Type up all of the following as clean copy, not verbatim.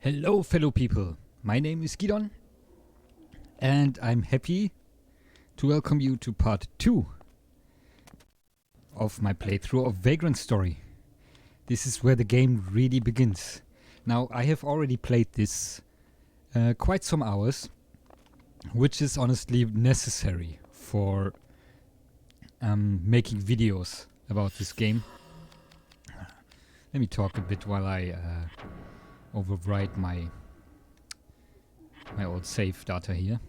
Hello fellow people, my name is Gidon and I'm happy to welcome you to part 2 of my playthrough of Vagrant Story. This is where the game really begins. Now I have already played this quite some hours, which is honestly necessary for making videos about this game. Let me talk a bit while I overwrite my old save data here,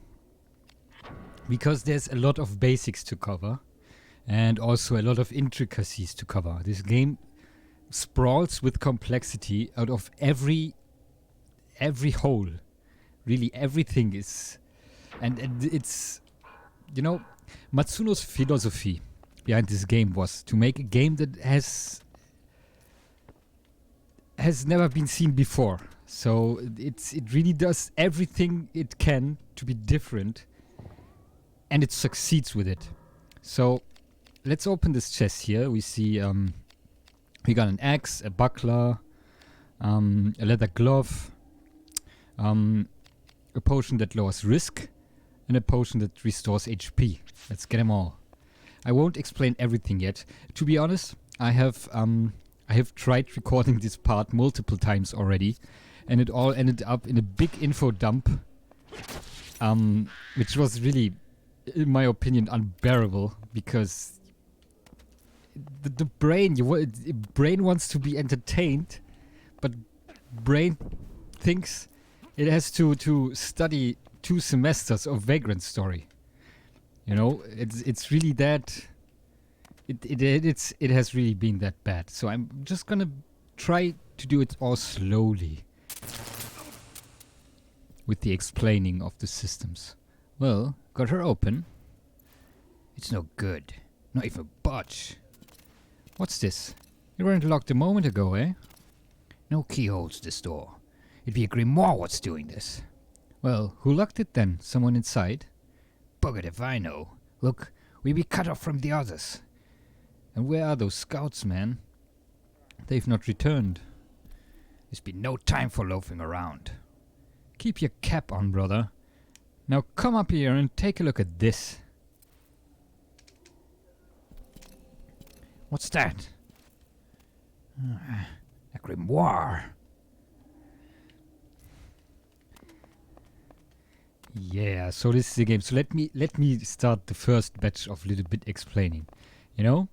because there's a lot of basics to cover and also a lot of intricacies to cover. This game sprawls with complexity out of every hole. Really everything is, and it's, you know, Matsuno's philosophy behind this game was to make a game that has never been seen before. So it really does everything it can to be different, and it succeeds with it. So let's open this chest here. We see we got an axe, a buckler, a leather glove, a potion that lowers risk, and a potion that restores HP. Let's get them all. I won't explain everything yet. To be honest, I have tried recording this part multiple times already, and it all ended up in a big info dump, which was really, in my opinion, unbearable, because the brain wants to be entertained, but brain thinks it has to study 2 semesters of Vagrant Story. You know, it's really that. It has really been that bad. So I'm just gonna try to do it all slowly, with the explaining of the systems. Well, got her open. It's no good. Not even budge. What's this? You weren't locked a moment ago, eh? No key holds this door. It'd be a grimoire what's doing this. Well, who locked it then? Someone inside? Buggered if I know. Look, we be cut off from the others. And where are those scouts, man? They've not returned. There's been no time for loafing around. Keep your cap on, brother. Now come up here and take a look at this. What's that? A grimoire. Yeah, so this is the game. So let me start the first batch of little bit explaining. You know?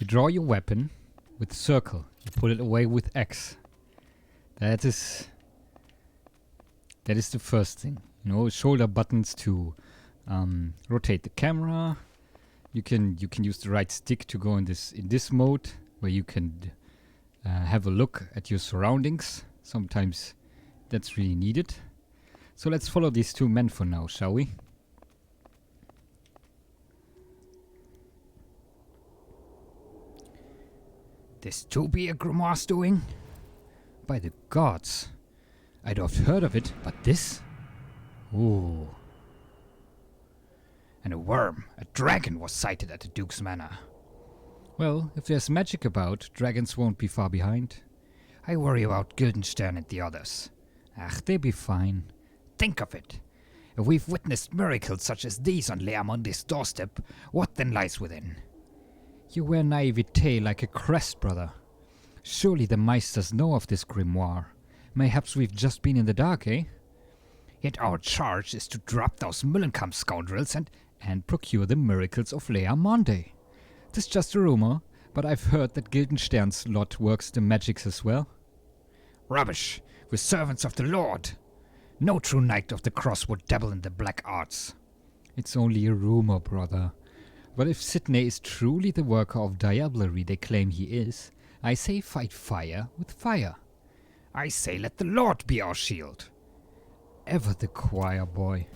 You draw your weapon with circle. You put it away with X. That is the first thing. You know, shoulder buttons to rotate the camera. You can use the right stick to go in this mode, where you can have a look at your surroundings. Sometimes that's really needed. So let's follow these 2 men for now, shall we? This too be a grimoire's doing? By the gods. I'd oft heard of it, but this? Ooh. And a worm, a dragon, was sighted at the Duke's manor. Well, if there's magic about, dragons won't be far behind. I worry about Guildenstern and the others. Ach, they be fine. Think of it. If we've witnessed miracles such as these on Leamonde's doorstep, what then lies within? You wear naivete like a crest, brother. Surely the Meisters know of this grimoire. Mayhaps we've just been in the dark, eh? Yet our charge is to drop those Mullenkamp scoundrels and procure the miracles of Leamonde. 'Tis just a rumor, but I've heard that Guildenstern's lot works the magics as well. Rubbish! We're servants of the Lord! No true knight of the cross would dabble in the black arts. It's only a rumor, brother. But if Sidney is truly the worker of diablerie they claim he is, I say fight fire with fire. I say let the Lord be our shield. Ever the choir boy.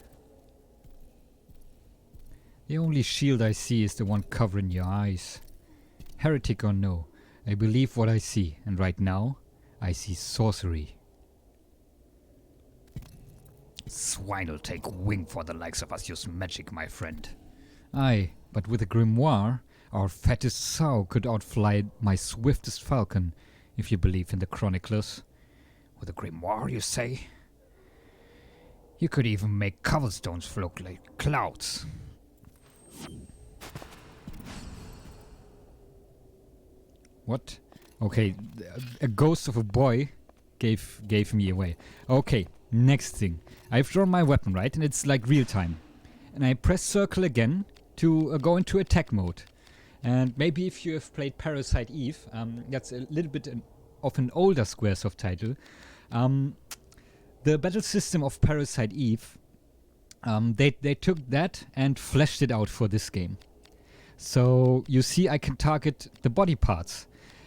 The only shield I see is the one covering your eyes. Heretic or no, I believe what I see, and right now, I see sorcery. Swine'll take wing for the likes of us use magic, my friend. Aye, but with a grimoire, our fattest sow could outfly my swiftest falcon, if you believe in the chroniclers. With a grimoire, you say? You could even make cobblestones float like clouds. What? Okay, a ghost of a boy gave me away. Okay, next thing. I've drawn my weapon, right? And it's like real time. And I press circle again to go into attack mode. And maybe if you have played Parasite Eve, that's a little bit of an older Squaresoft title. The battle system of Parasite Eve, they took that and fleshed it out for this game. So you see I can target the body parts.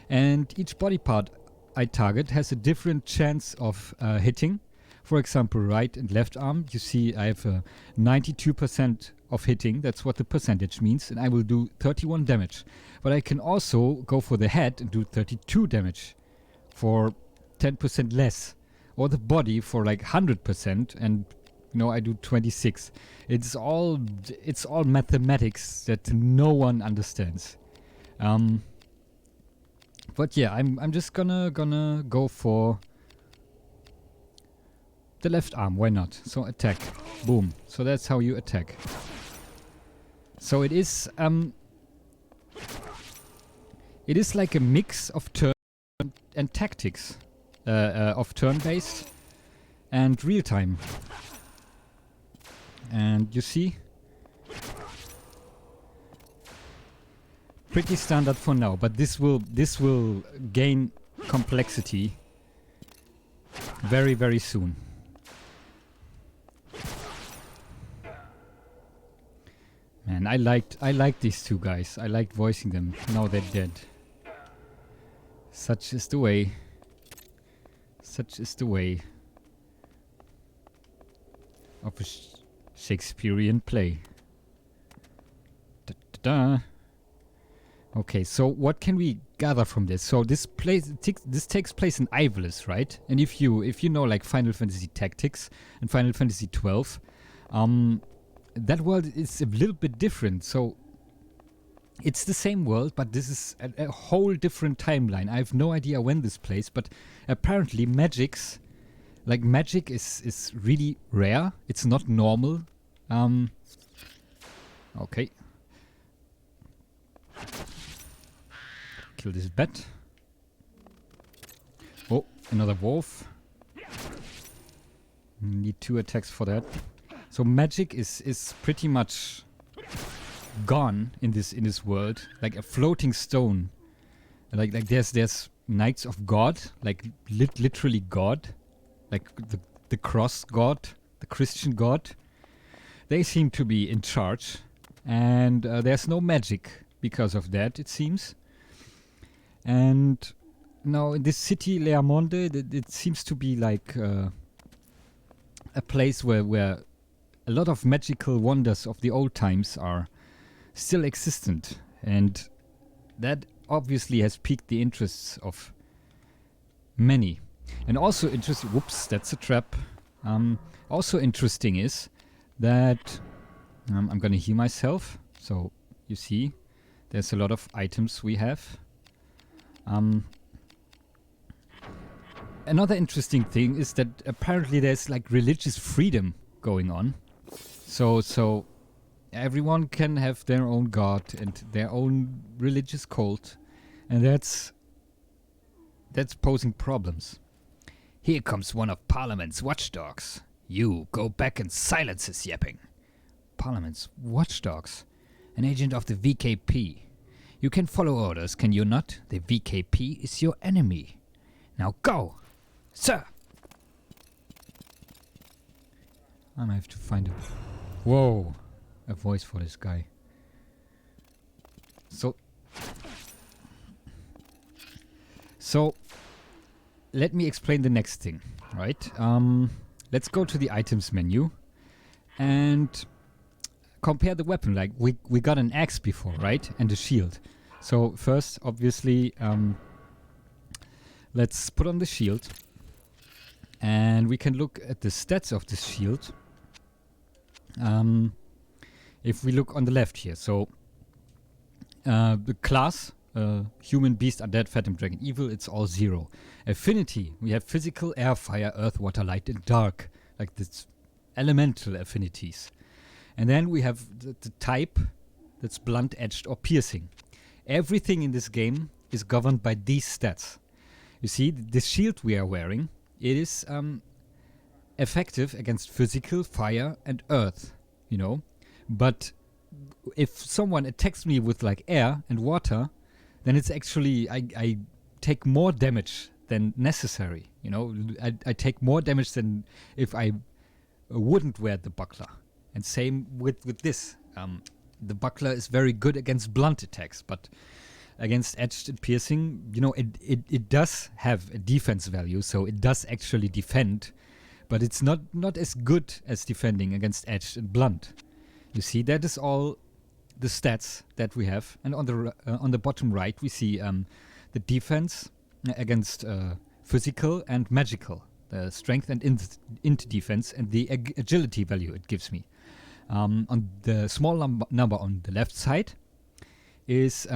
And each body part I target has a different chance of hitting. For example, right and left arm, you see I have a 92% of hitting. That's what the percentage means. And I will do 31 damage. But I can also go for the head and do 32 damage for 10% less. Or the body for like 100%, and I do 26. It's all mathematics that no one understands. But yeah, I'm just gonna go for the left arm. Why not? So attack, boom. So that's how you attack. So it is like a mix of turn and tactics. Of turn-based and real-time. And you see? Pretty standard for now, but this will gain complexity very, very soon. Man, I liked these two guys. I liked voicing them. Now they're dead. Such is the way. Such is the way of a Shakespearean play. Da, da, da. Okay, so what can we gather from this? So this takes place in Ivalice, right? And if you know like Final Fantasy Tactics and Final Fantasy 12, that world is a little bit different. So it's the same world, but this is a whole different timeline. I have no idea when this plays, but apparently magic is really rare. It's not normal. Okay. Kill this bat. Oh, another wolf. Need 2 attacks for that. So magic is pretty much gone in this world, like a floating stone. Like there's knights of God, like literally God, like the cross God, the Christian God. They seem to be in charge, and there's no magic because of that, it seems. And now in this city, Leamonde, it seems to be like a place where a lot of magical wonders of the old times are still existent, and that obviously has piqued the interests of many. And also interesting, whoops, that's a trap. Also interesting is that I'm gonna heal myself. So you see, there's a lot of items we have. Another interesting thing is that apparently there's like religious freedom going on. So everyone can have their own god and their own religious cult, and that's posing problems. Here comes one of Parliament's watchdogs. You go back and silence his yapping. Parliament's watchdogs? An agent of the VKP. You can follow orders, can you not? The VKP is your enemy. Now go! Sir! I might have to find a... Whoa! A voice for this guy. So let me explain the next thing, right? Let's go to the items menu and compare the weapon. Like we got an axe before, right? And a shield. So first, obviously, let's put on the shield, and we can look at the stats of this shield. If we look on the left here, so the class human, beast, undead, phantom, dragon, evil, it's all 0. Affinity, we have physical, air, fire, earth, water, light, and dark. Like this elemental affinities. And then we have the type that's blunt, edged, or piercing. Everything in this game is governed by these stats. You see, the shield we are wearing, it is effective against physical, fire, and earth, you know. But if someone attacks me with like air and water, then it's actually, I take more damage than necessary, you know. I take more damage than if I wouldn't wear the buckler. And same with this. The buckler is very good against blunt attacks, but against edged and piercing, you know, it does have a defense value, so it does actually defend, but it's not as good as defending against edged and blunt. You see, that is all the stats that we have, and on the bottom right we see the defense against physical and magical, the strength and int defense, and the agility value it gives me. On the small number on the left side is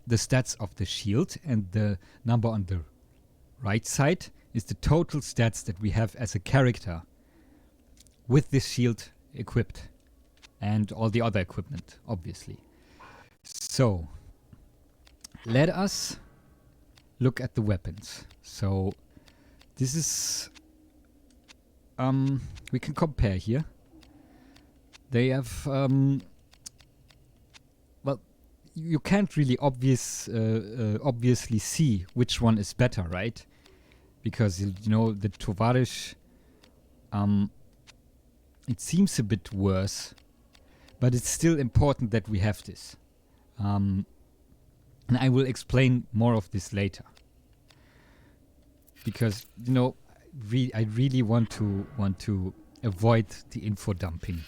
the stats of the shield, and the number on the right side is the total stats that we have as a character with this shield equipped, and all the other equipment, obviously. So, let us look at the weapons. So, this is... we can compare here. They have... well, you can't really obviously see which one is better, right? Because, you know, the Tovarish... it seems a bit worse, but it's still important that we have this. And I will explain more of this later. Because, you know, I really want to avoid the info dumping.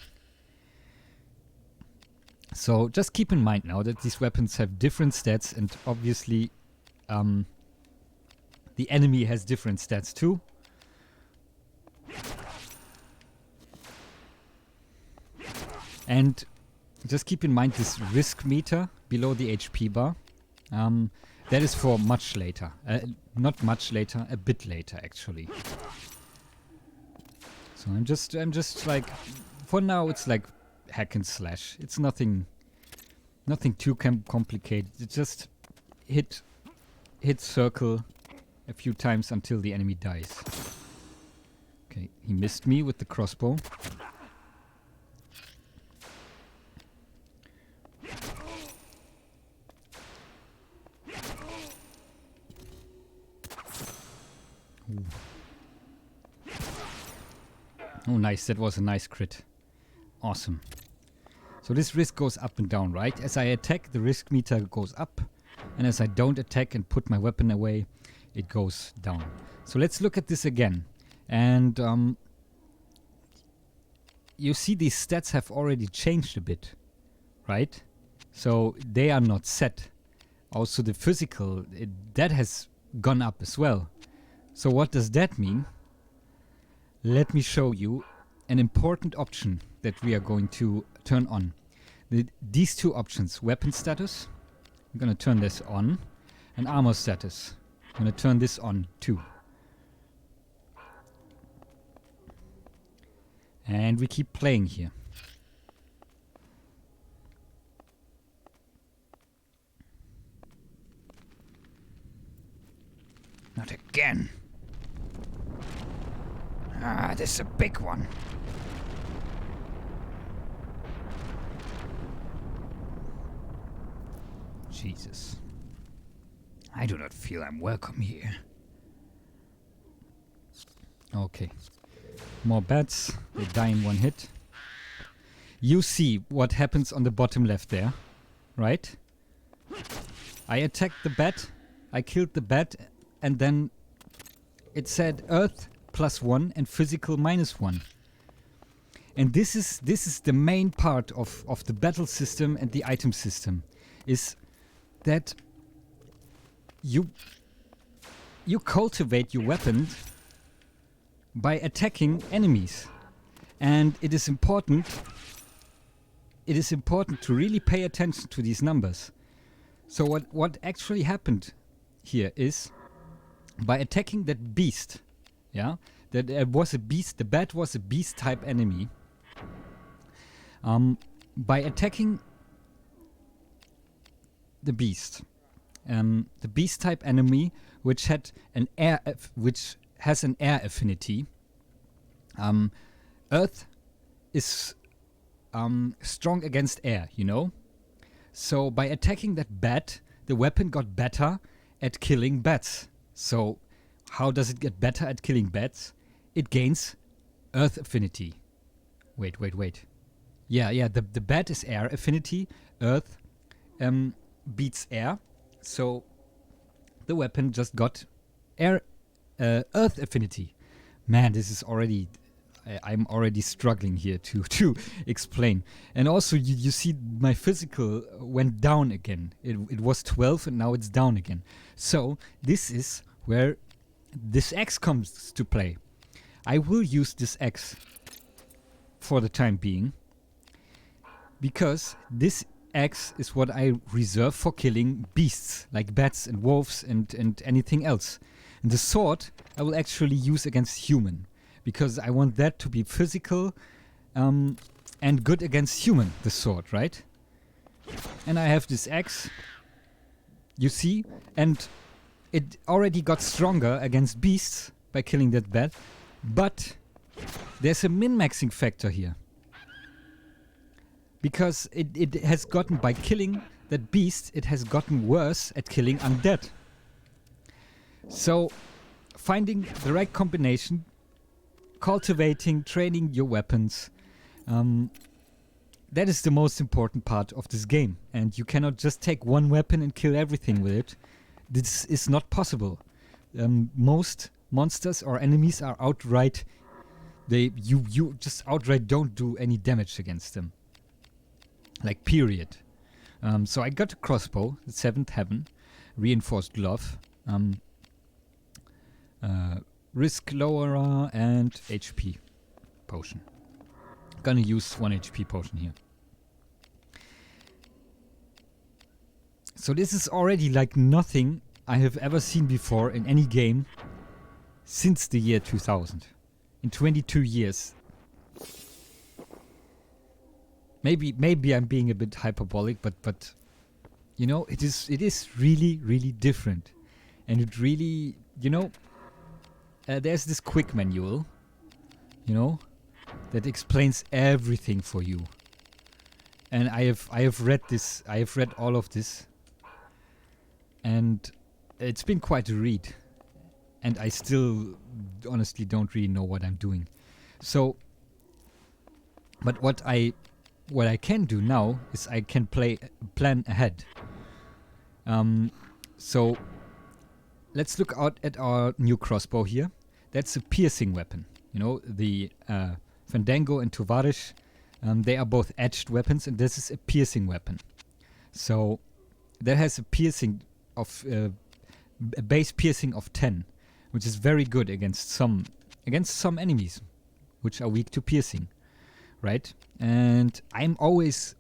So just keep in mind now that these weapons have different stats, and obviously the enemy has different stats too. And just keep in mind this risk meter below the HP bar. That is for much later. Not much later, a bit later actually. So I'm just like, for now it's like hack and slash. It's nothing too complicated. It's just hit circle a few times until the enemy dies. Okay, he missed me with the crossbow. Ooh. Oh, nice. That was a nice crit. Awesome. So this risk goes up and down, right? As I attack, the risk meter goes up. And as I don't attack and put my weapon away, it goes down. So let's look at this again. And you see these stats have already changed a bit, right? So they are not set. Also the physical, that has gone up as well. So what does that mean? Let me show you an important option that we are going to turn on. These two options, weapon status, I'm going to turn this on, and armor status, I'm going to turn this on too. And we keep playing here. Not again. Ah, this is a big one. Jesus. I do not feel I'm welcome here. Okay. More bats. They die in one hit. You see what happens on the bottom left there, right? I attacked the bat. I killed the bat, and then it said Earth +1 and physical -1. And this is the main part of the battle system and the item system, is that you cultivate your weapon by attacking enemies. And it is important to really pay attention to these numbers. So what actually happened here is, by attacking that beast, yeah, that was a beast, the bat was a beast type enemy. By attacking the beast type enemy, which had an which has an air affinity, Earth is strong against air, you know. So by attacking that bat, the weapon got better at killing bats. So how does it get better at killing bats? It gains Earth affinity. Wait. Yeah, the bat is air affinity. Earth beats air. So the weapon just got Earth affinity. Man, this is already... I'm already struggling here to explain. And also, you see my physical went down again. It was 12 and now it's down again. So this is where this X comes to play. I will use this X for the time being, because this X is what I reserve for killing beasts like bats and wolves and anything else. And the sword I will actually use against human, because I want that to be physical and good against human, the sword, right? And I have this axe, you see, and it already got stronger against beasts by killing that bat, but there's a min-maxing factor here. Because it has gotten, by killing that beast, it has gotten worse at killing undead. So, finding the right combination, cultivating, training your weapons, that is the most important part of this game. And you cannot just take one weapon and kill everything with it. This is not possible. Most monsters or enemies are outright... You just outright don't do any damage against them. Like, period. So I got a crossbow, the 7th Heaven, reinforced glove, risk lowerer, and HP potion. Gonna use 1 HP potion here. So this is already like nothing I have ever seen before in any game since the year 2000. In 22 years. Maybe I'm being a bit hyperbolic, but you know, it is really, really different. And it really, you know, there's this quick manual, you know, that explains everything for you. And I have read this, I have read all of this, and it's been quite a read. And I still honestly don't really know what I'm doing. So, but what I can do now is I can plan ahead. So let's look out at our new crossbow here. That's a piercing weapon. You know, the Fandango and Tovarish, they are both edged weapons, and this is a piercing weapon. So that has a piercing of a base piercing of 10, which is very good against some enemies, which are weak to piercing, right? And I'm always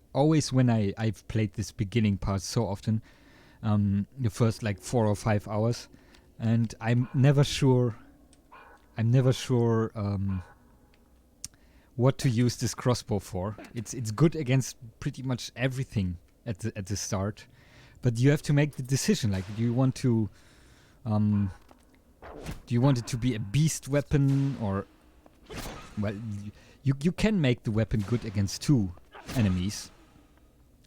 when I've played this beginning part so often, the first like 4 or 5 hours, and I'm never sure what to use this crossbow for. It's good against pretty much everything at the start, but you have to make the decision. Like, do you want it to be a beast weapon, or, well, you can make the weapon good against 2 enemies,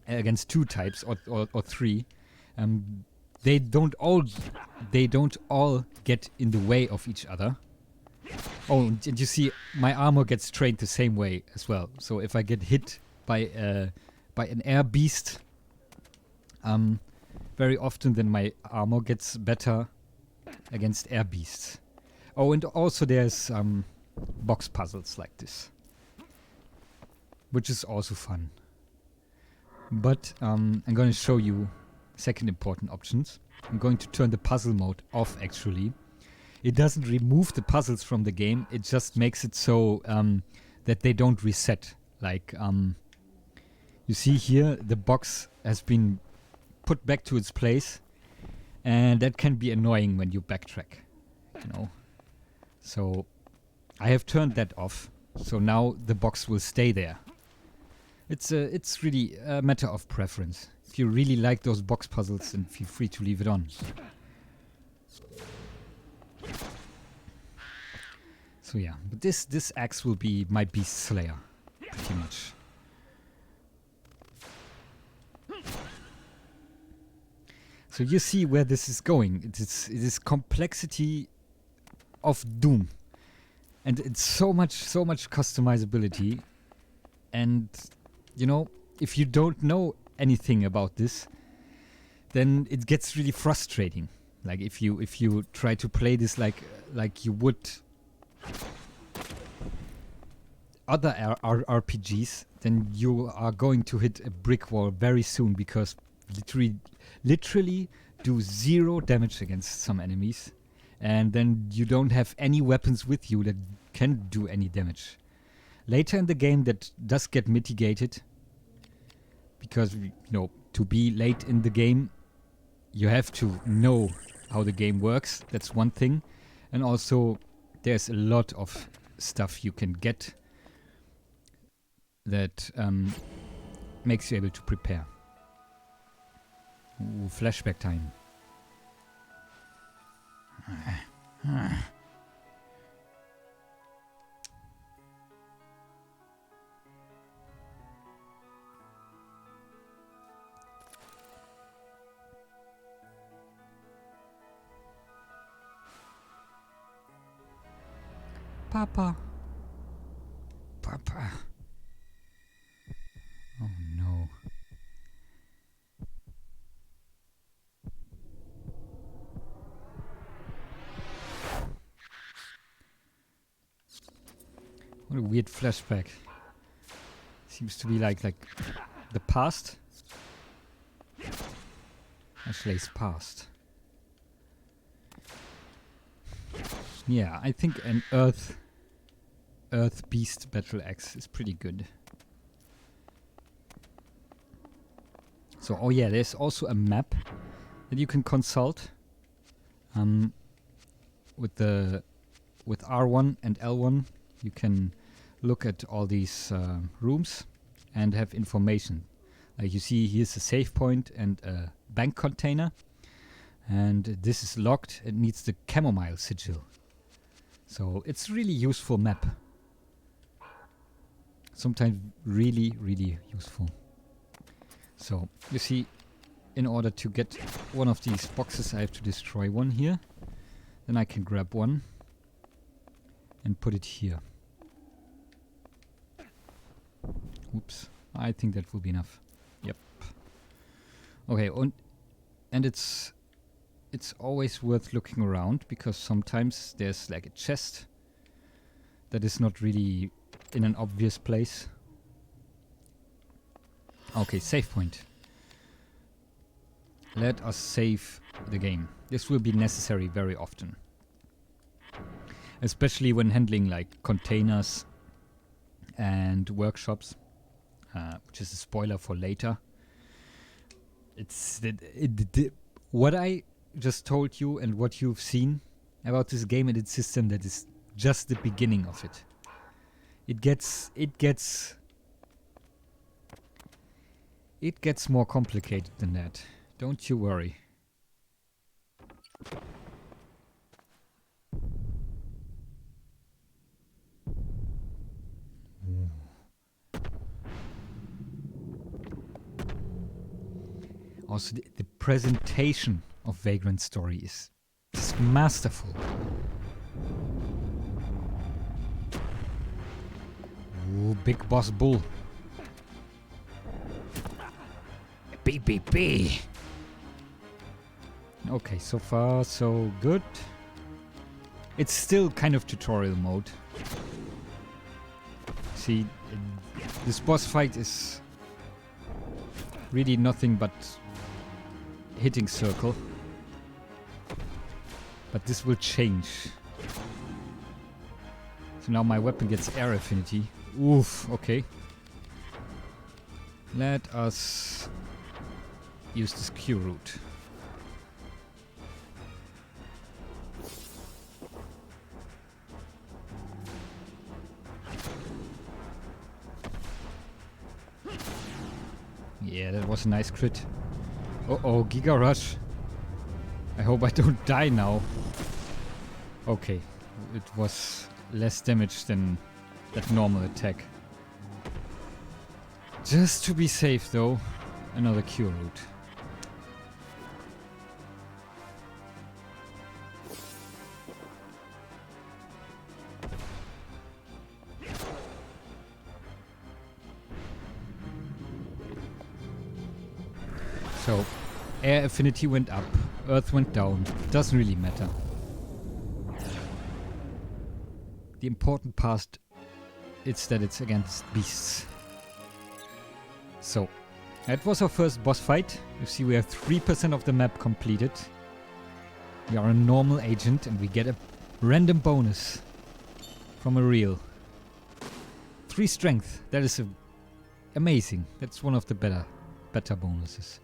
against 2 types or 3. They don't all get in the way of each other. Oh, and you see, my armor gets trained the same way as well. So if I get hit by an air beast, very often then my armor gets better against air beasts. Oh, and also there's box puzzles like this, which is also fun. But I'm going to show you second important options. I'm going to turn the puzzle mode off, actually. It doesn't remove the puzzles from the game, it just makes it so that they don't reset. Like, you see here, the box has been put back to its place, and that can be annoying when you backtrack, you know. So I have turned that off, so now the box will stay there. It's really a matter of preference. If you really like those box puzzles, then feel free to leave it on. So yeah, but this axe will be my beast slayer, pretty much. So you see where this is going. It is complexity of Doom, and it's so much customizability. And you know, if you don't know anything about this, then it gets really frustrating. Like if you try to play this like you would other RPGs, then you are going to hit a brick wall very soon, because literally do 0 damage against some enemies, and then you don't have any weapons with you that can do any damage. Later in the game that does get mitigated, because you know, to be late in the game you have to know how the game works. That's one thing. And also there's a lot of stuff you can get that makes you able to prepare. Ooh, flashback time. Papa. Papa. Oh no. What a weird flashback. Seems to be like the past. Actually, it's past. Yeah, I think an Earth Beast Battle Axe is pretty good. So, oh yeah, there's also a map that you can consult. With R1 and L1, you can look at all these rooms and have information. Like you see, here's a save point and a bank container, and this is locked. It needs the chamomile sigil. So it's really useful map. Sometimes really useful. So you see, in order to get one of these boxes, I have to destroy one here. Then I can grab one and put it here. Oops, I think that will be enough. Yep. Okay, and it's always worth looking around, because sometimes there's like a chest that is not really in an obvious place. Okay, save point. Let us save the game. This will be necessary very often. Especially when handling like containers and workshops, which is a spoiler for later. It's what I just told you and what you've seen about this game and its system, that is just the beginning of it. It gets more complicated than that. Don't you worry. Also, the presentation of Vagrant Story is just masterful. Ooh, big boss bull. BBB. Okay, so far so good. It's still kind of tutorial mode. See, this boss fight is really nothing but hitting circle. But this will change. So now my weapon gets air affinity. Oof, okay. Let us... use this Q route. Yeah, that was a nice crit. Uh-oh, Giga Rush. I hope I don't die now. Okay, it was less damage than that normal attack. Just to be safe though, another Q route. So, air affinity went up, earth went down, doesn't really matter. The important part is that it's against beasts. So, that was our first boss fight. You see we have 3% of the map completed. We are a normal agent and we get a random bonus from a reel. 3 strength, that is amazing. That's one of the better bonuses.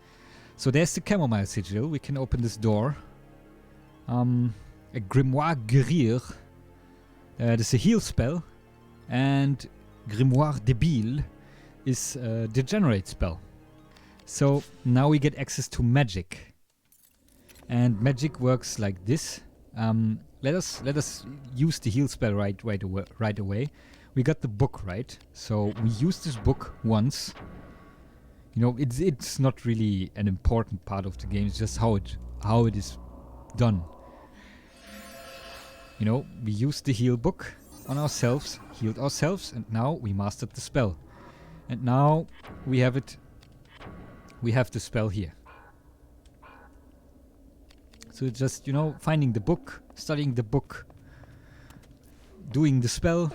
So there's the chamomile sigil. We can open this door. A grimoire guérir. This is a heal spell. And grimoire débile is a degenerate spell. So now we get access to magic. And magic works like this. Let us use the heal spell right away. We got the book, right? So we use this book once. You know, it's not really an important part of the game. It's just how it is done. You know, we used the heal book on ourselves, healed ourselves, and now we mastered the spell. And now we have it. We have the spell here. So it's just, you know, finding the book, studying the book, doing the spell,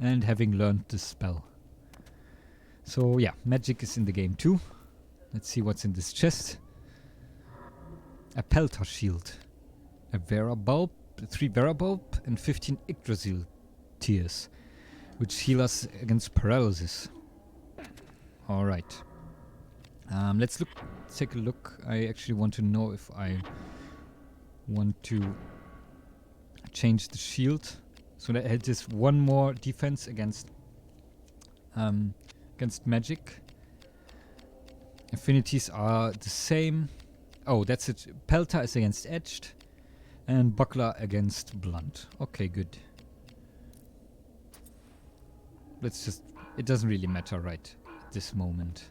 and having learned the spell. So yeah, magic is in the game too. Let's see what's in this chest. A Pelta shield, a Vera bulb, 3 Vera bulb, and 15 Yggdrasil tears, which heal us against paralysis. All right. Let's take a look. I actually want to know if I want to change the shield so that it has 1 more defense against magic. Affinities are the same. Oh, that's it. Pelta is against edged and buckler against blunt. Okay, good. Let's just... It doesn't really matter right at this moment.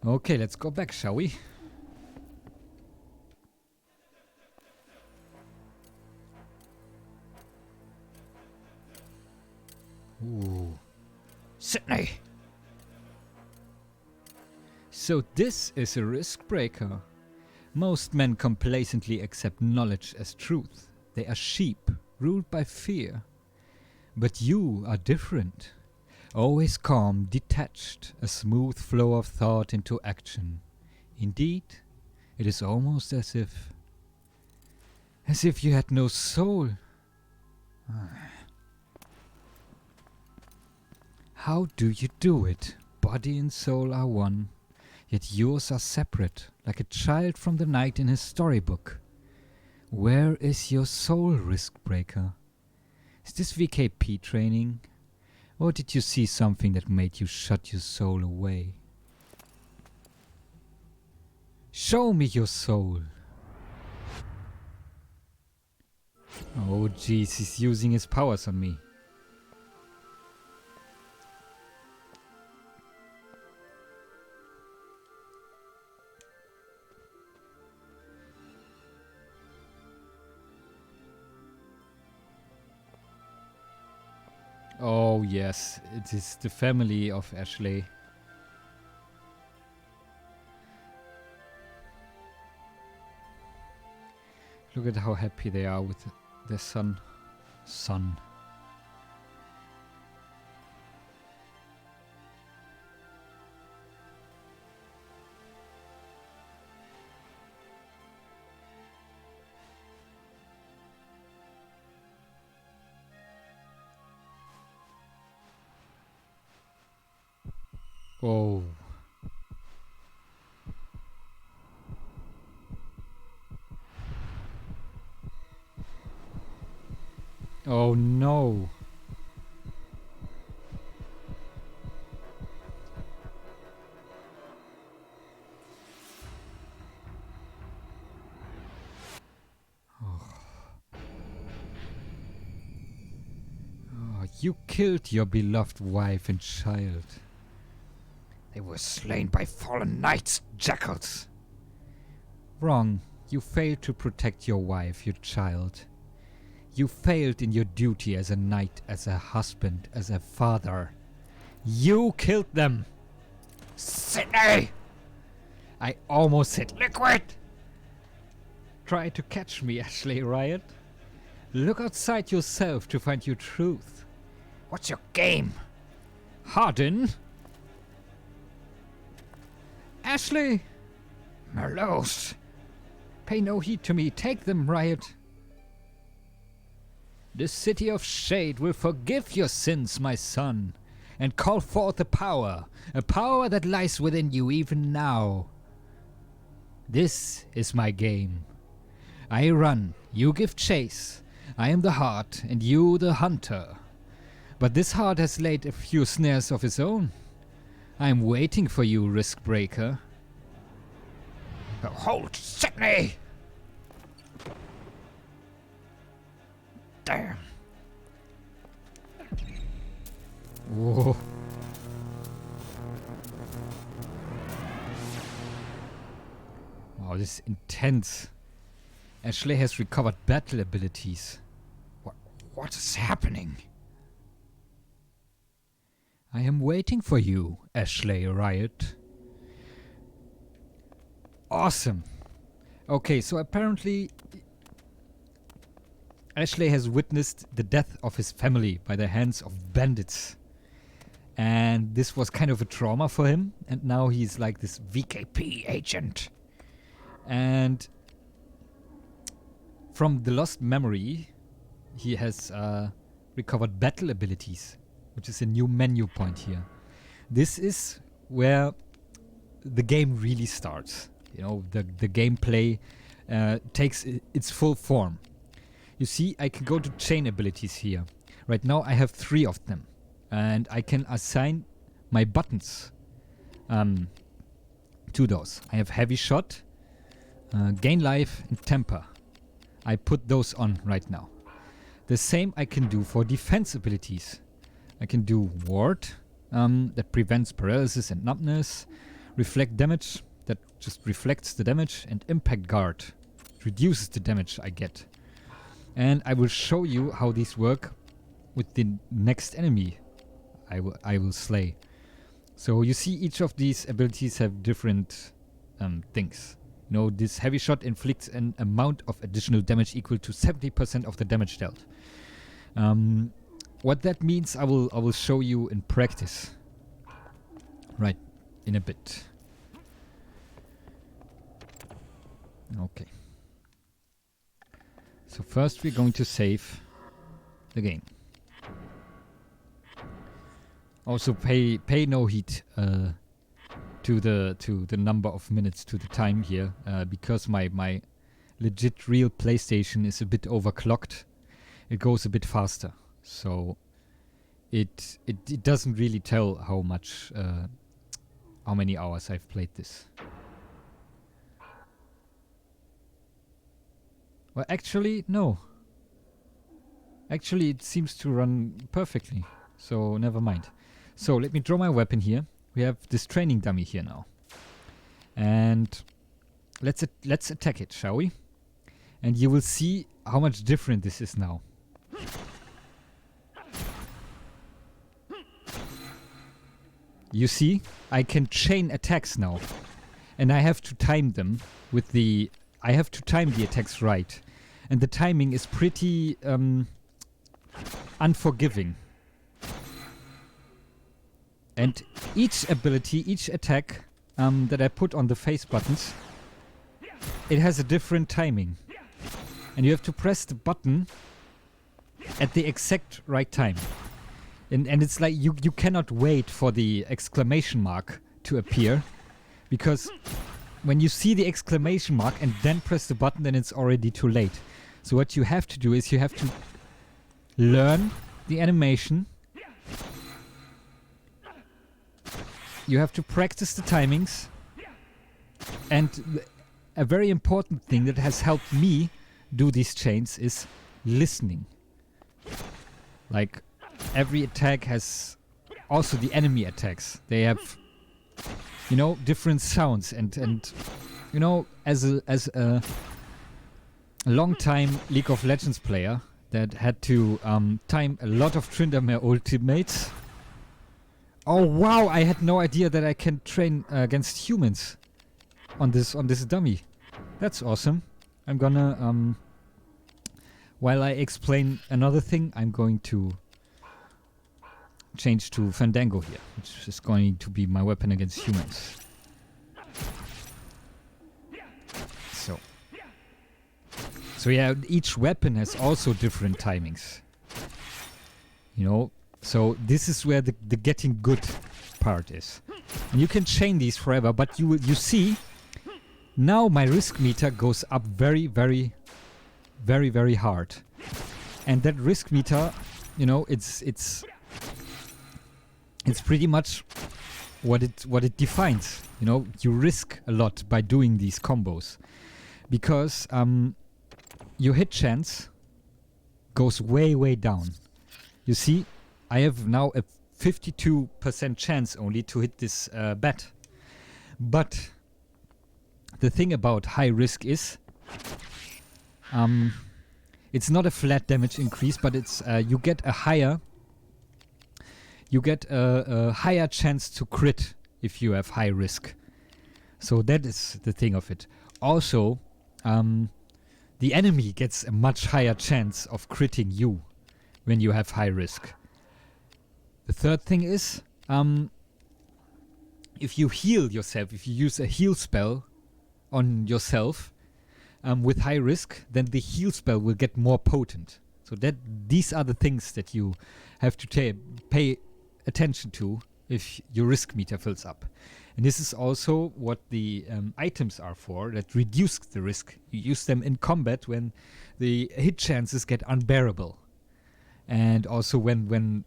Okay, let's go back, shall we? Ooh. Sydney! So this is a risk breaker. Most men complacently accept knowledge as truth. They are sheep, ruled by fear. But you are different. Always calm, detached, a smooth flow of thought into action. Indeed, it is almost as if you had no soul. How do you do it? Body and soul are one, yet yours are separate, like a child from the night in his storybook. Where is your soul, risk breaker? Is this VKP training? Or did you see something that made you shut your soul away? Show me your soul! Oh jeez, he's using his powers on me. Oh yes, it is the family of Ashley. Look at how happy they are with their son. Oh. no. You killed your beloved wife and child. They were slain by fallen knights, jackals. Wrong. You failed to protect your wife, your child. You failed in your duty as a knight, as a husband, as a father. You killed them. Sydney! I almost hit Liquid! Try to catch me, Ashley Riot. Look outside yourself to find your truth. What's your game? Harden? Ashley! Merlos! Pay no heed to me. Take them, Riot. The city of shade will forgive your sins, my son, and call forth a power that lies within you even now. This is my game. I run, you give chase. I am the heart, and you the hunter. But this heart has laid a few snares of its own. I am waiting for you, risk breaker. Hold, Sydney! Damn. Whoa. Wow, this is intense. Ashley has recovered battle abilities. What is happening? I am waiting for you, Ashley Riot. Awesome. Okay, so apparently Ashley has witnessed the death of his family by the hands of bandits. And this was kind of a trauma for him. And now he's like this VKP agent. And from the lost memory, he has recovered battle abilities, which is a new menu point here. This is where the game really starts. You know, the gameplay takes its full form. You see, I can go to chain abilities here. Right now I have 3 of them. And I can assign my buttons to those. I have heavy shot, gain life, and temper. I put those on right now. The same I can do for defense abilities. I can do ward, that prevents paralysis and numbness. Reflect damage, that just reflects the damage. And impact guard, reduces the damage I get. And I will show you how these work with the next enemy I will slay. So you see, each of these abilities have different things. You know, this heavy shot inflicts an amount of additional damage equal to 70% of the damage dealt. What that means, I will show you in practice. Right, in a bit. Okay. So first we're going to save the game. Also pay no heed to the number of minutes, to the time here, because my legit real PlayStation is a bit overclocked. It goes a bit faster, so it doesn't really tell how many hours I've played this. Well, actually, no. Actually, it seems to run perfectly, so never mind. So let me draw my weapon here. We have this training dummy here now, and let's attack it, shall we? And you will see how much different this is now. You see, I can chain attacks now, and I have to time them with the. I have to time the attacks right, and the timing is pretty unforgiving. And each ability, each attack that I put on the face buttons, it has a different timing. And you have to press the button at the exact right time. And it's like you cannot wait for the exclamation mark to appear, because when you see the exclamation mark and then press the button, then it's already too late. So what you have to do is you have to learn the animation. You have to practice the timings. And a very important thing that has helped me do these chains is listening. Like, every attack has... Also the enemy attacks. They have, you know, different sounds. And you know, as a long time League of Legends player that had to time a lot of Tryndamere ultimates. Oh wow, I had no idea that I can train against humans on this dummy. That's awesome. I'm gonna while I explain another thing, I'm going to change to Fandango here, which is going to be my weapon against humans. So yeah, each weapon has also different timings. You know, so this is where the getting good part is. And you can chain these forever, but you see, now my risk meter goes up very, very, very, very hard. And that risk meter, you know, it's pretty much what it defines. You know, you risk a lot by doing these combos. Because your hit chance goes way, way down. You see, I have now a 52% chance only to hit this bat. But the thing about high risk is, it's not a flat damage increase, but it's you get a higher chance to crit if you have high risk. So that is the thing of it. Also, the enemy gets a much higher chance of critting you when you have high risk. The third thing is, if you heal yourself, if you use a heal spell on yourself with high risk, then the heal spell will get more potent. So these are the things that you have to pay attention to if your risk meter fills up. And this is also what the items are for, that reduce the risk. You use them in combat when the hit chances get unbearable. And also when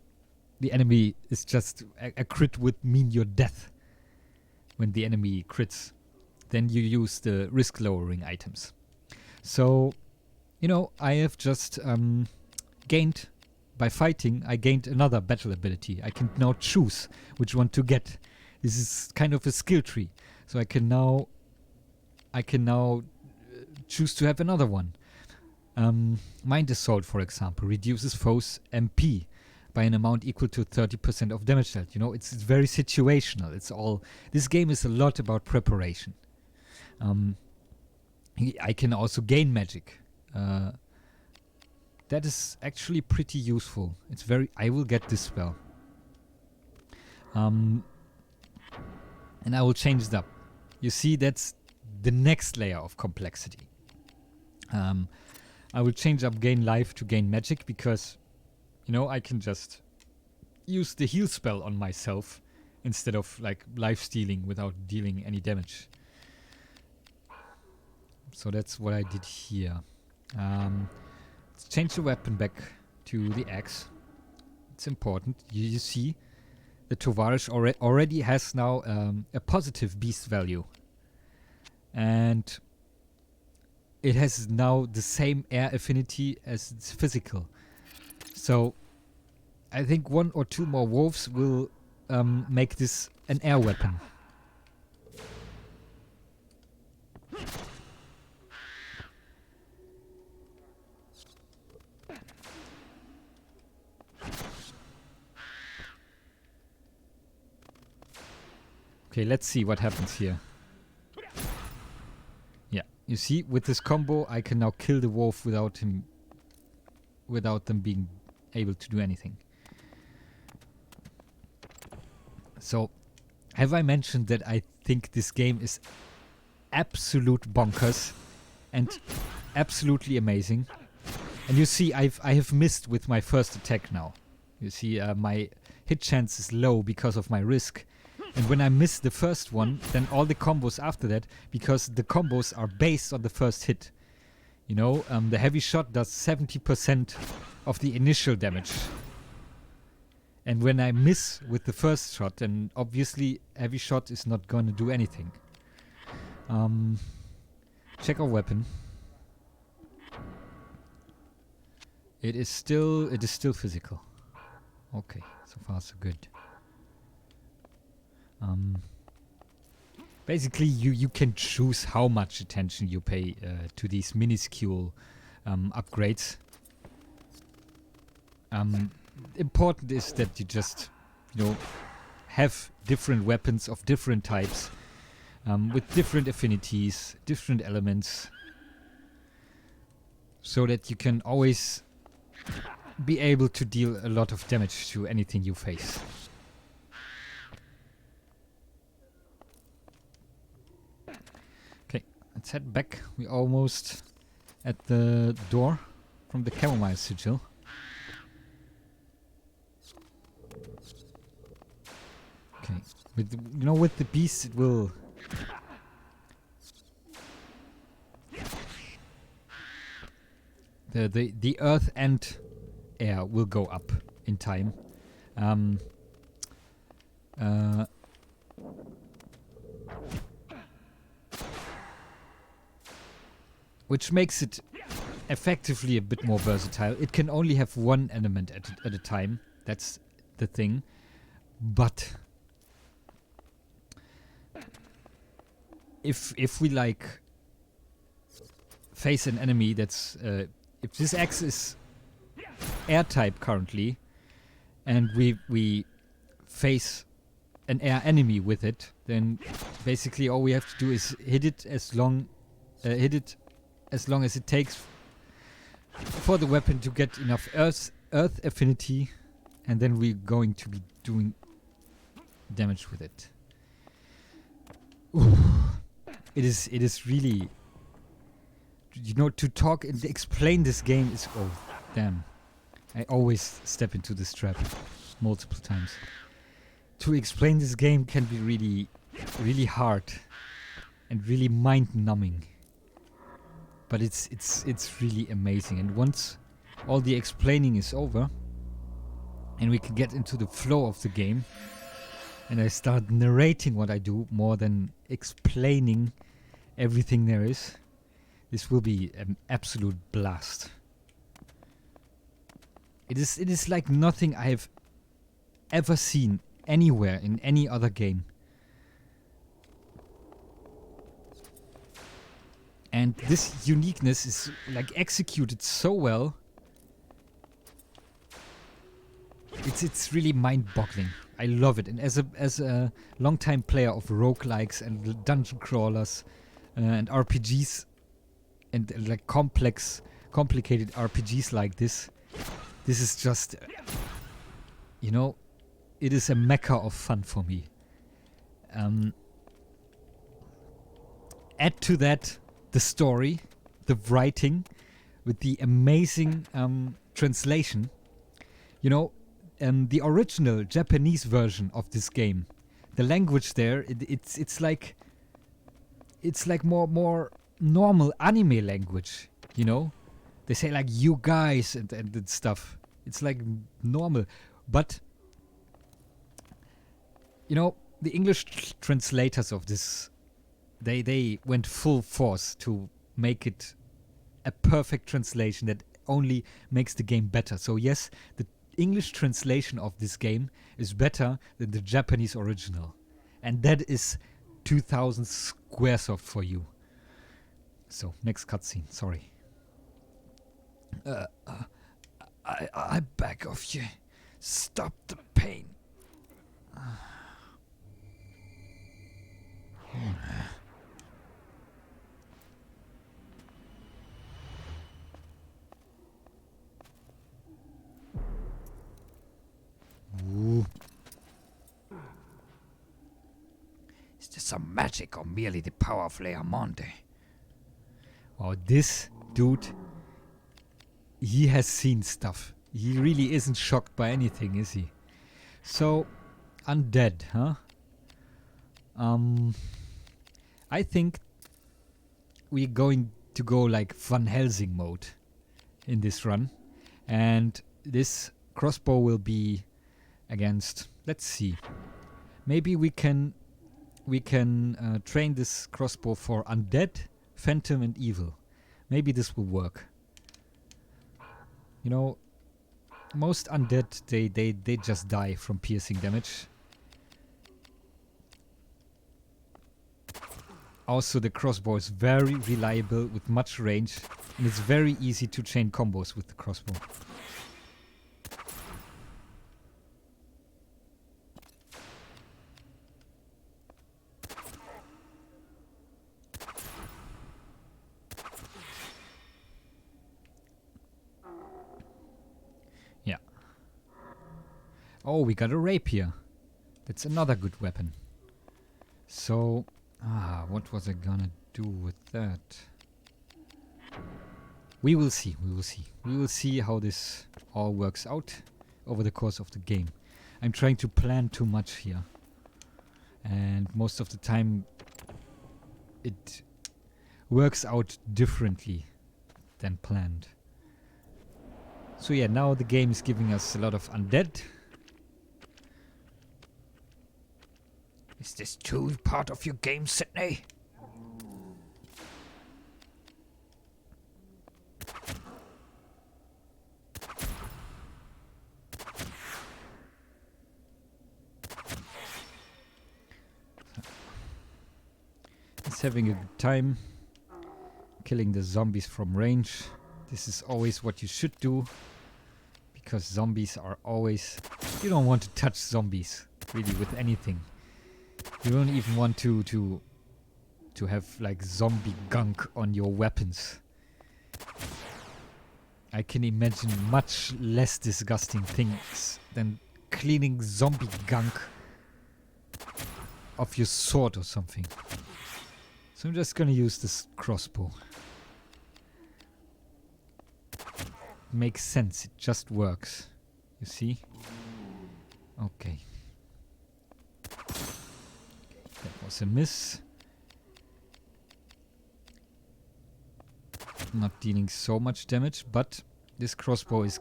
the enemy is just... A crit would mean your death. When the enemy crits, then you use the risk-lowering items. So, you know, I have just gained... By fighting, I gained another battle ability. I can now choose which one to get. This is kind of a skill tree. So I can now choose to have another one. Mind Assault, for example, reduces foes' MP by an amount equal to 30% of damage dealt. You know, it's very situational. It's all... This game is a lot about preparation. I can also gain magic. That is actually pretty useful. It's very... I will get this spell. And I will change it up. You see, that's the next layer of complexity. I will change up gain life to gain magic because, you know, I can just use the heal spell on myself instead of like life stealing without dealing any damage. So that's what I did here. Let's change the weapon back to the axe. It's important. You see, the Tovarish already has now a positive beast value. And it has now the same air affinity as its physical. So I think 1 or 2 more wolves will make this an air weapon. Okay, let's see what happens here. Yeah, you see, with this combo, I can now kill the wolf without them being able to do anything. So, have I mentioned that I think this game is absolute bonkers and absolutely amazing? And you see, I have missed with my first attack now. You see, my hit chance is low because of my risk. And when I miss the first one, then all the combos after that, because the combos are based on the first hit. You know, the heavy shot does 70% of the initial damage. And when I miss with the first shot, then obviously heavy shot is not gonna do anything. Check our weapon. It is still physical. Okay, so far so good. Basically, you can choose how much attention you pay to these minuscule upgrades. Important is that you just, have different weapons of different types, with different affinities, different elements, so that you can always be able to deal a lot of damage to anything you face. Okay, let's head back. We're almost at the door from the chamomile sigil. Okay, with the beast it will the earth and air will go up in time. Which makes it effectively a bit more versatile. It can only have one element at a time. That's the thing. But if we like face an enemy that's if this axe is air type currently, and we face an air enemy with it, then basically all we have to do is hit it as long as it takes for the weapon to get enough earth affinity, and then we're going to be doing damage with it. Ooh. It is really, to talk and explain this game is, oh damn. I always step into this trap multiple times. To explain this game can be really, really hard and really mind-numbing. But it's really amazing. And once all the explaining is over and we can get into the flow of the game, and I start narrating what I do more than explaining everything there is, this will be an absolute blast. It is like nothing I have ever seen anywhere in any other game. And this uniqueness is like executed so well. It's really mind-boggling. I love it. And as a long-time player of roguelikes and dungeon crawlers and RPGs and like complicated RPGs like this is just, it is a mecca of fun for me. Add to that the story, the writing, with the amazing translation. The original Japanese version of this game, the language there, it's like more normal anime language. They say like you guys and stuff. It's like normal, but the English translators of this, they went full force to make it a perfect translation that only makes the game better. So yes, the English translation of this game is better than the Japanese original, and that is 2000 Squaresoft for you. So next cutscene. Sorry. I beg of you, stop the pain. Ooh. Is this some magic or merely the power of Leamonte? Oh, this dude, he has seen stuff. He really isn't shocked by anything, is he? So, undead, huh? I think we're going to go like Van Helsing mode. in this run. And this crossbow will be against. Let's see. Maybe we can train this crossbow for undead, phantom, and evil. Maybe this will work. You know, most undead they just die from piercing damage. Also, the crossbow is very reliable with much range, and it's very easy to chain combos with the crossbow. Yeah. Oh, we got a rapier. That's another good weapon. So... what was I gonna do with that? We will see, we will see. We will see how this all works out over the course of the game. I'm trying to plan too much here. And most of the time it works out differently than planned. So yeah, now the game is giving us a lot of undead. Is this too part of your game, Sydney? He's having a good time killing the zombies from range. This is always what you should do, because zombies are always... You don't want to touch zombies, really, with anything. You don't even want to have like zombie gunk on your weapons. I can imagine much less disgusting things than cleaning zombie gunk off your sword or something. So I'm just gonna use this crossbow. Makes sense, it just works. You see? Okay. That was a miss. Not dealing so much damage, but this crossbow is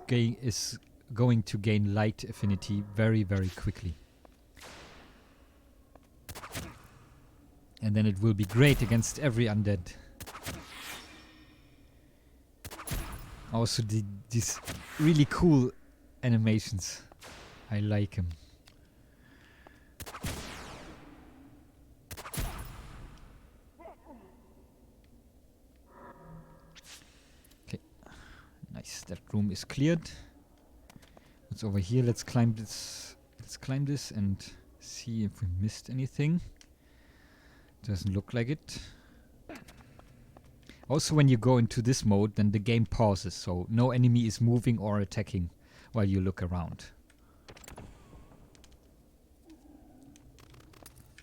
going to gain light affinity very, very quickly. And then it will be great against every undead. Also these really cool animations. I like them. Nice, that room is cleared. What's over here? Let's climb this. Let's climb this and see if we missed anything. Doesn't look like it. Also, when you go into this mode, then the game pauses, so no enemy is moving or attacking while you look around.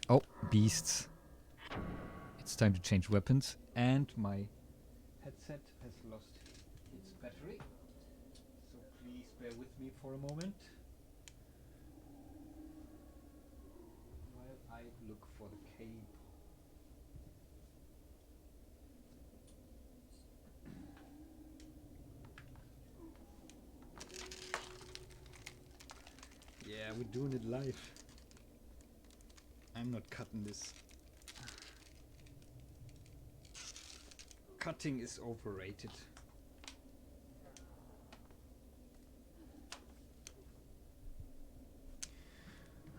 Oh, beasts. It's time to change weapons, and my headset has lost its battery, so please bear with me for a moment while I look for the cable. Yeah, we're doing it live. I'm not cutting this. Cutting is overrated.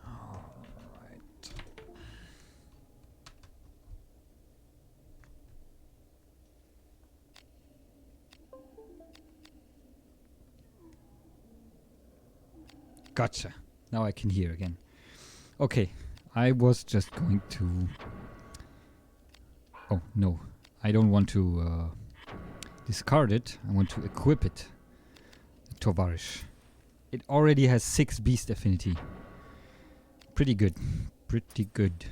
Alright. Gotcha. Now I can hear again. Okay, I was just going to... Oh, no. I don't want to discard it. I want to equip it. Tovarish. It already has 6 beast affinity. Pretty good. Pretty good.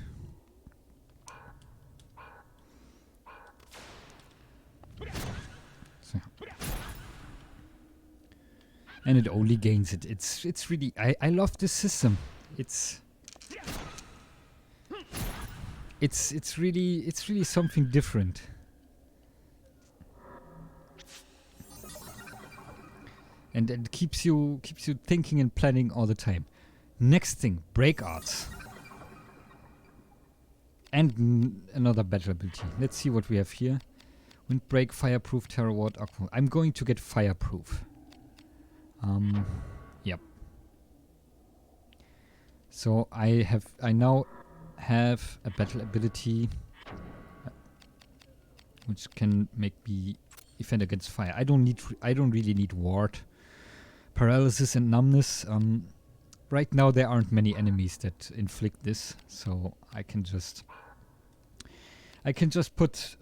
So. And it only gains it. It's really... I love this system. It's really something different. And it keeps you thinking and planning all the time. Next thing, break arts. And another battle ability. Let's see what we have here. Windbreak, fireproof, terror ward, aqua. I'm going to get fireproof. Yep. So I now have a battle ability which can make me defend against fire. I don't really need ward, paralysis, and numbness. Right now there aren't many enemies that inflict this, so I can just put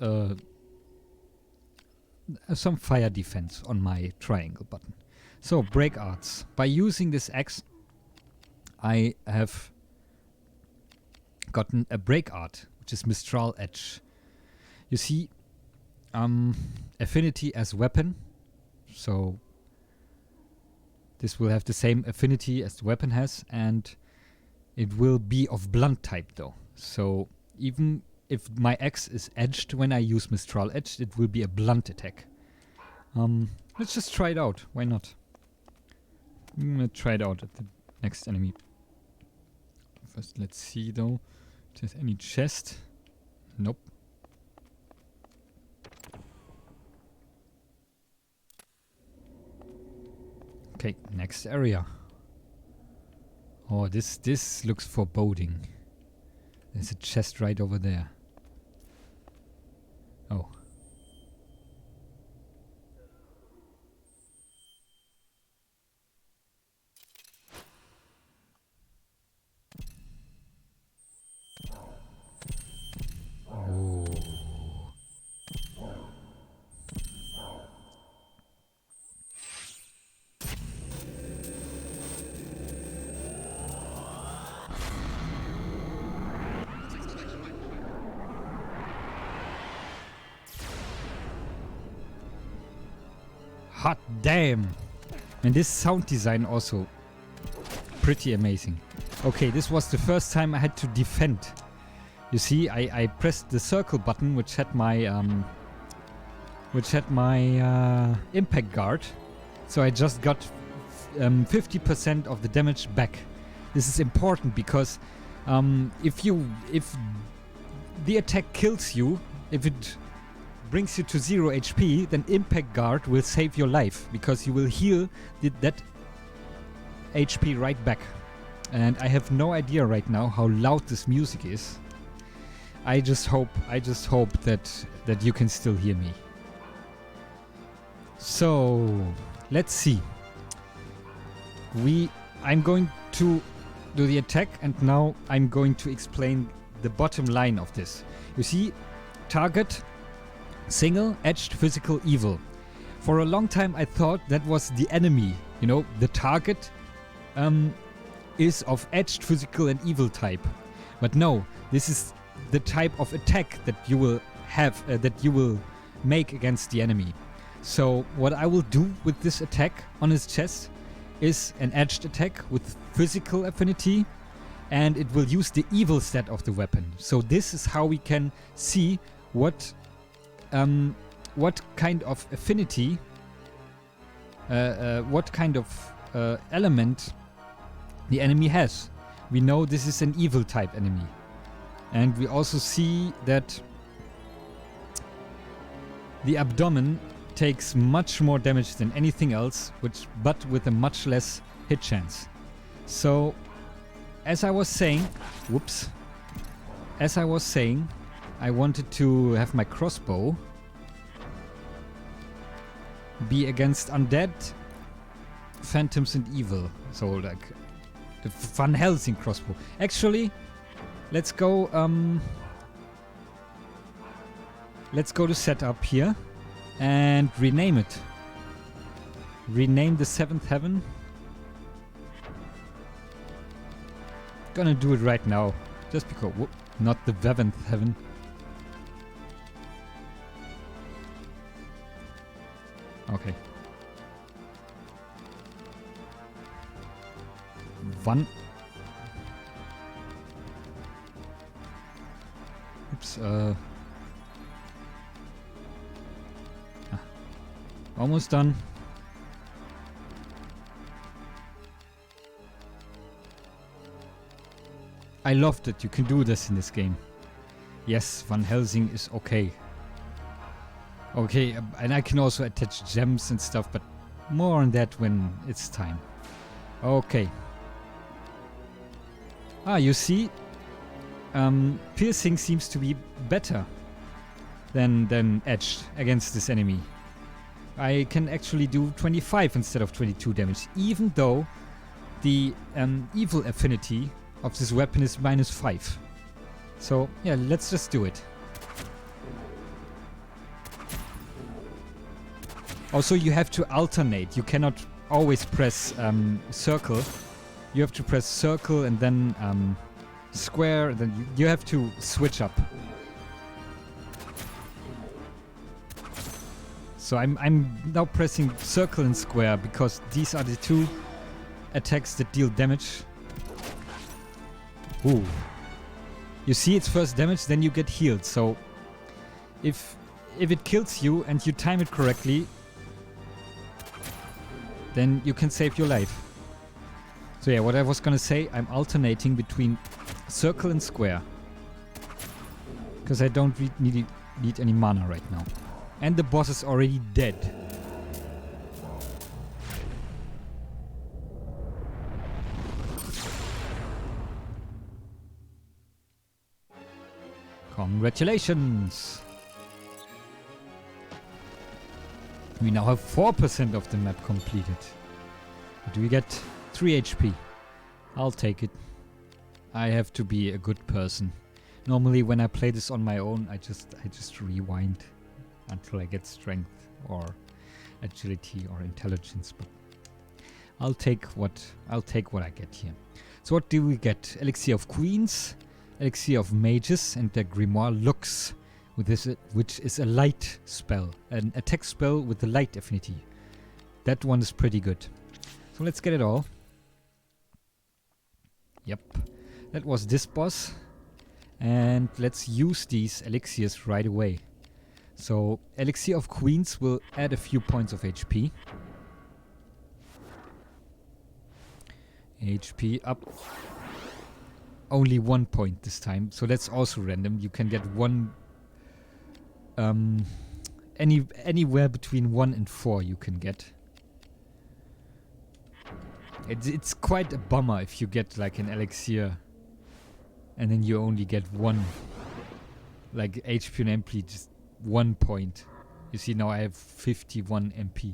some fire defense on my triangle button. So break arts. By using this axe, I have gotten a break art, which is Mistral Edge. You see, affinity as weapon, so this will have the same affinity as the weapon has, and it will be of blunt type though. So even if my axe is edged when I use Mistral Edge, it will be a blunt attack. Let's just try it out. Why not? I'm gonna try it out at the next enemy. First, let's see though. If there's any chest. Nope. Okay, next area. Oh, this looks foreboding. There's a chest right over there. Oh. Oh. Hot damn! And this sound design also pretty amazing. Okay, this was the first time I had to defend. You see, I pressed the circle button, which had my impact guard. So I just got 50% of the damage back. This is important because if the attack kills you, if it brings you to 0 HP, then impact guard will save your life because you will heal that HP right back. And I have no idea right now how loud this music is. I just hope that you can still hear me. So let's see. I'm going to do the attack, and now I'm going to explain the bottom line of this. You see, target single edged physical evil. For a long time I thought that was the enemy. You know, the target is of edged physical and evil type. But no, this is the type of attack that you will have, that you will make against the enemy. So what I will do with this attack on his chest is an edged attack with physical affinity, and it will use the evil stat of the weapon. So this is how we can see what kind of affinity, what kind of element the enemy has. We know this is an evil type enemy. And we also see that the abdomen takes much more damage than anything else, but with a much less hit chance. So, as I was saying, I wanted to have my crossbow be against undead, phantoms, and evil. So, like, the Van Helsing crossbow. Actually, let's go to setup here and rename it. Rename the Seventh Heaven. Gonna do it right now, just because. Not the Seventh Heaven. Okay. One. Oops. Almost done. I love that you can do this in this game. Yes, Van Helsing is okay. Okay, and I can also attach gems and stuff, but more on that when it's time. Okay. Ah, you see, piercing seems to be better than edged against this enemy. I can actually do 25 instead of 22 damage, even though the evil affinity of this weapon is -5. So yeah, let's just do it. Also, you have to alternate. You cannot always press circle. You have to press circle and then square. Then you have to switch up. So I'm now pressing circle and square because these are the two attacks that deal damage. Ooh. You see its first damage, then you get healed. So if it kills you and you time it correctly, then you can save your life. So yeah, what I was gonna say, I'm alternating between circle and square. Because I don't need any mana right now. And the boss is already dead. Congratulations! We now have 4% of the map completed. But we get 3 HP. I'll take it. I have to be a good person. Normally when I play this on my own, I just rewind until I get strength or agility or intelligence, but I'll take what I get here. So what do we get? Elixir of Queens, Elixir of Mages, and the Grimoire Lux, which is a light spell, an attack spell with the light affinity. That one is pretty good. So let's get it all. Yep, that was this boss. And let's use these elixirs right away. So Elixir of Queens will add a few points of HP. HP up. Only 1 point this time, so that's also random. You can get one anywhere between 1 and 4 you can get. It's quite a bummer if you get like an elixir and then you only get one, like HP and MP, just 1 point. You see, now I have 51 MP.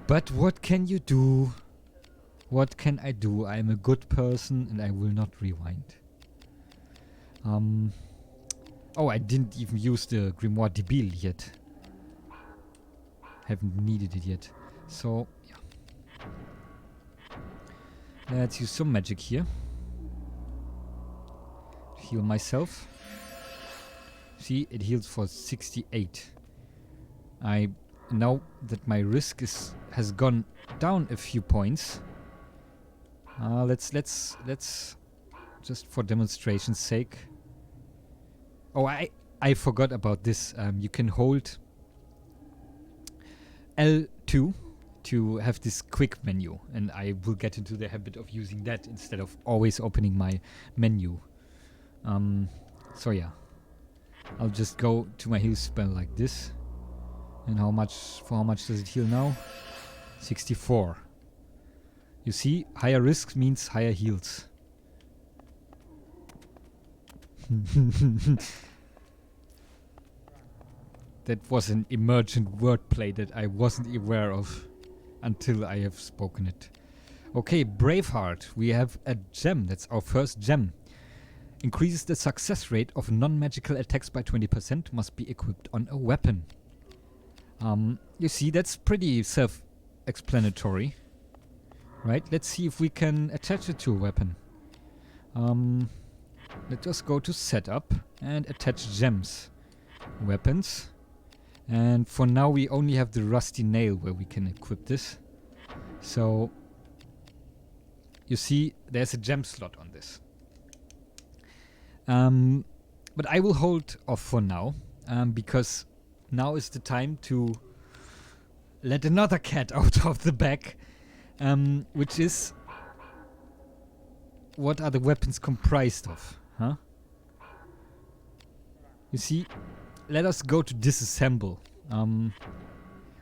But what can you do? What can I do? I'm a good person and I will not rewind. Oh, I didn't even use the Grimoire Debil yet. Haven't needed it yet. So, yeah. Let's use some magic here. Heal myself. See, it heals for 68. Now that my risk has gone down a few points. Let's just for demonstration's sake. Oh, I forgot about this. You can hold L2 to have this quick menu, and I will get into the habit of using that instead of always opening my menu. So yeah, I'll just go to my heal spell like this. And how much does it heal now? 64. You see, higher risk means higher heals. That was an emergent wordplay that I wasn't aware of until I have spoken it. Okay, Braveheart. We have a gem. That's our first gem. Increases the success rate of non-magical attacks by 20%. Must be equipped on a weapon. You see, that's pretty self-explanatory. Right? Let's see if we can attach it to a weapon. Let us go to setup and attach gems. Weapons. And for now we only have the rusty nail where we can equip this. So you see there's a gem slot on this. But I will hold off for now, because now is the time to let another cat out of the bag, which is what are the weapons comprised of, huh? You see, let us go to disassemble.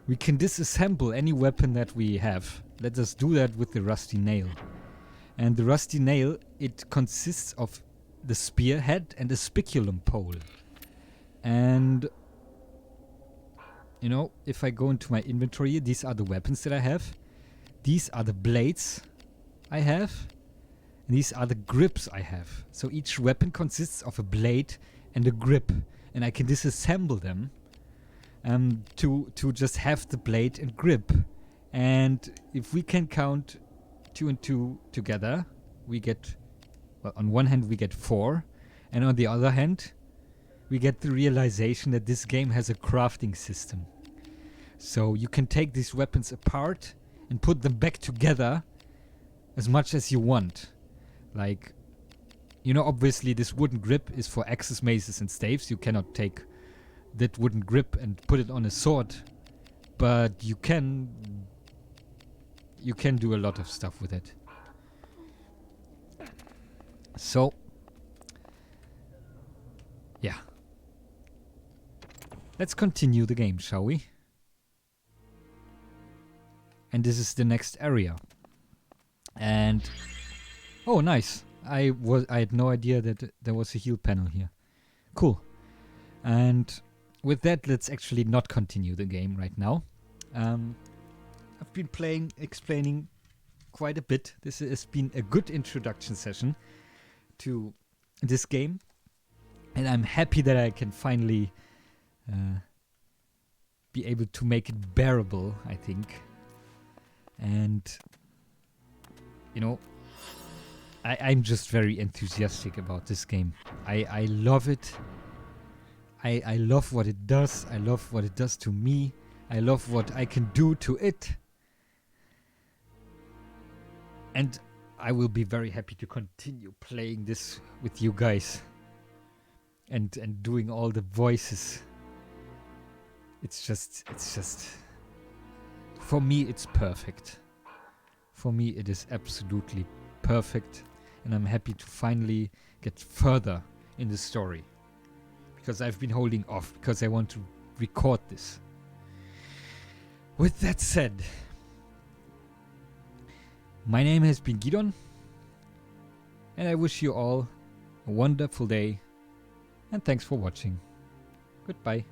We can disassemble any weapon that we have. Let us do that with the rusty nail. And the rusty nail, it consists of the spearhead and a spiculum pole. And, you know, if I go into my inventory, these are the weapons that I have. These are the blades I have. And these are the grips I have. So each weapon consists of a blade and a grip. And I can disassemble them to just have the blade and grip. And if we can count 2 and 2 together, we get, well, on one hand we get 4, and on the other hand we get the realization that this game has a crafting system. So you can take these weapons apart and put them back together as much as you want. Like, you know, obviously this wooden grip is for axes, maces and staves. You cannot take that wooden grip and put it on a sword, but you can do a lot of stuff with it. So, yeah. Let's continue the game, shall we? And this is the next area. And oh, nice. I had no idea that there was a heal panel here. Cool. And with that, let's actually not continue the game right now. I've been explaining quite a bit. This has been a good introduction session to this game. And I'm happy that I can finally be able to make it bearable, I think. And, you know, I'm just very enthusiastic about this game. I love it. I love what it does. I love what it does to me. I love what I can do to it. And I will be very happy to continue playing this with you guys. And doing all the voices. It's just for me it's perfect. For me it is absolutely perfect. And I'm happy to finally get further in the story. Because I've been holding off, because I want to record this. With that said, my name has been Gidon, and I wish you all a wonderful day, and thanks for watching. Goodbye.